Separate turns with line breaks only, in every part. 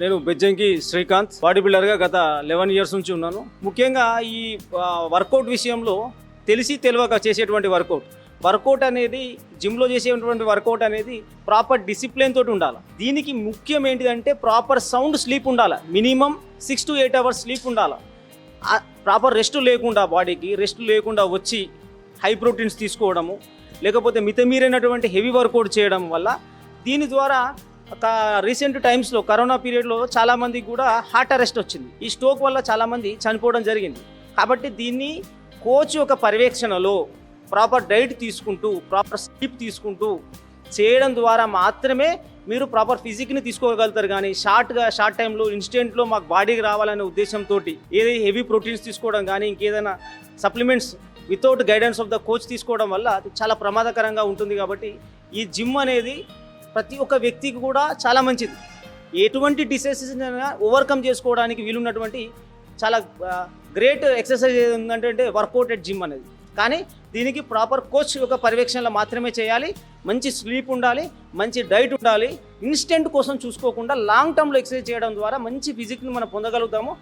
నేను బెజ్జంకి శ్రీకాంత్, బాడీ బిల్డర్గా గత 11 ఇయర్స్ నుంచి ఉన్నాను. ముఖ్యంగా ఈ వర్కౌట్ విషయంలో తెలిసి తెలియక చేసేటువంటి వర్కౌట్ అనేది జిమ్లో చేసేటువంటి వర్కౌట్ అనేది ప్రాపర్ డిసిప్లిన్ తోటి ఉండాలి. దీనికి ముఖ్యం ఏంటిదంటే ప్రాపర్ సౌండ్ స్లీప్ ఉండాలి. మినిమం 6 to 8 hours స్లీప్ ఉండాలి. ప్రాపర్ రెస్ట్ లేకుండా, బాడీకి రెస్ట్ లేకుండా వచ్చి హై ప్రోటీన్స్ తీసుకోవడము, లేకపోతే మితమీరైనటువంటి హెవీ వర్కౌట్ చేయడం వల్ల దీని ద్వారా రీసెంట్ టైమ్స్లో కరోనా పీరియడ్లో చాలామందికి కూడా హార్ట్ అరెస్ట్ వచ్చింది. ఈ స్ట్రోక్ వల్ల చాలామంది చనిపోవడం జరిగింది. కాబట్టి దీన్ని కోచ్ యొక్క పర్యవేక్షణలో ప్రాపర్ డైట్ తీసుకుంటూ, ప్రాపర్ స్లీప్ తీసుకుంటూ చేయడం ద్వారా మాత్రమే మీరు ప్రాపర్ ఫిజిక్ని తీసుకోగలుగుతారు. కానీ షార్ట్ టైంలో ఇన్స్టెంట్లో మాకు బాడీకి రావాలనే ఉద్దేశంతో ఏదైతే హెవీ ప్రోటీన్స్ తీసుకోవడం కానీ ఇంకేదైనా supplements without guidance of the coach తీసుకోవడం వల్ల అది చాలా ప్రమాదకరంగా ఉంటుంది. కాబట్టి ఈ జిమ్ అనేది ప్రతి ఒక్క వ్యక్తికి కూడా చాలా మంచిది. ఎటువంటి డిసీజెస్ ఓవర్కమ్ చేసుకోవడానికి వీలున్నటువంటి చాలా గ్రేట్ ఎక్సర్సైజ్ ఏంటంటే వర్కౌట్ ఎట్ జిమ్ అనేది. కానీ దీనికి ప్రాపర్ కోచ్ యొక్క పర్యవేక్షణలో మాత్రమే చేయాలి. మంచి స్లీప్ ఉండాలి, మంచి డైట్ ఉండాలి. ఇన్స్టెంట్ కోసం చూసుకోకుండా లాంగ్ టర్మ్లో ఎక్సర్సైజ్ చేయడం ద్వారా మంచి ఫిజిక్ని మనం పొందగలుగుతాము.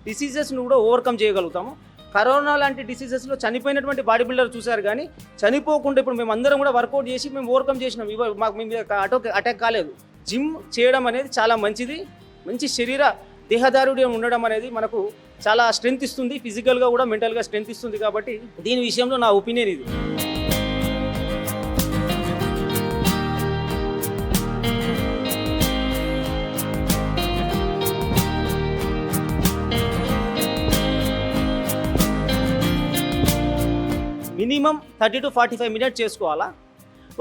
డిసీజెస్ని కూడా ఓవర్కమ్ చేయగలుగుతాము. కరోనా లాంటి డిసీజెస్లో చనిపోయినటువంటి బాడీ బిల్డర్ చూశారు, కానీ చనిపోకుండా ఇప్పుడు మేము అందరం కూడా వర్కౌట్ చేసి మేము ఓవర్కమ్ చేసినాం. మాకు మేము అటాక్ కాలేదు. జిమ్ చేయడం అనేది చాలా మంచిది. మంచి దేహదారుడ్యం ఉండడం అనేది మనకు చాలా స్ట్రెంత్ ఇస్తుంది. ఫిజికల్గా కూడా మెంటల్గా స్ట్రెంత్ ఇస్తుంది. కాబట్టి దీని విషయంలో నా ఒపీనియన్ ఇది. మినిమం 30 to 45 minutes చేసుకోవాలా.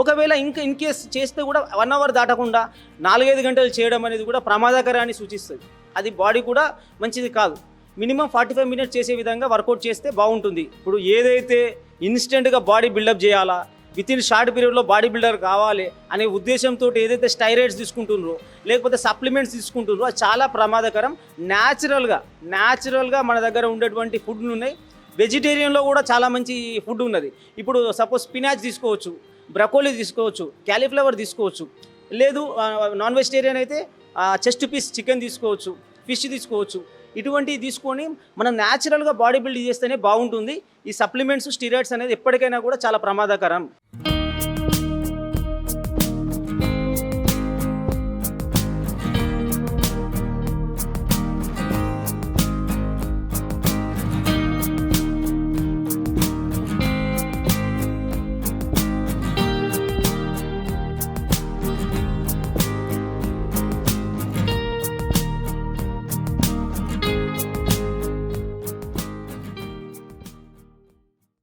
ఒకవేళ ఇన్ కేస్ చేస్తే కూడా 1 hour దాటకుండా 4-5 గంటలు చేయడం అనేది కూడా ప్రమాదకరాన్ని సూచిస్తుంది. అది బాడీ కూడా మంచిది కాదు. మినిమం 45 minutes చేసే విధంగా వర్కౌట్ చేస్తే బాగుంటుంది. ఇప్పుడు ఏదైతే ఇన్స్టెంట్గా బాడీ బిల్డప్ చేయాలా, వితిన్ షార్ట్ పీరియడ్లో బాడీ బిల్డర్ కావాలి అనే ఉద్దేశంతో ఏదైతే స్టైరాయిడ్స్ తీసుకుంటున్నారో లేకపోతే సప్లిమెంట్స్ తీసుకుంటున్నారో అది చాలా ప్రమాదకరం. న్యాచురల్గా మన దగ్గర ఉండేటువంటి ఫుడ్లు ఉన్నాయి. వెజిటేరియన్లో కూడా చాలా మంచి ఫుడ్ ఉన్నది. ఇప్పుడు సపోజ్ స్పినాచ్ తీసుకోవచ్చు, బ్రకోలీ తీసుకోవచ్చు, క్యాలీఫ్లవర్ తీసుకోవచ్చు. లేదు నాన్ వెజిటేరియన్ అయితే చెస్ట్ పీస్ చికెన్ తీసుకోవచ్చు, ఫిష్ తీసుకోవచ్చు. ఇటువంటివి తీసుకొని మనం న్యాచురల్గా బాడీ బిల్డ్ చేస్తేనే బాగుంటుంది. ఈ సప్లిమెంట్స్, స్టీరాయిడ్స్ అనేది ఎప్పటికైనా కూడా చాలా ప్రమాదకరం.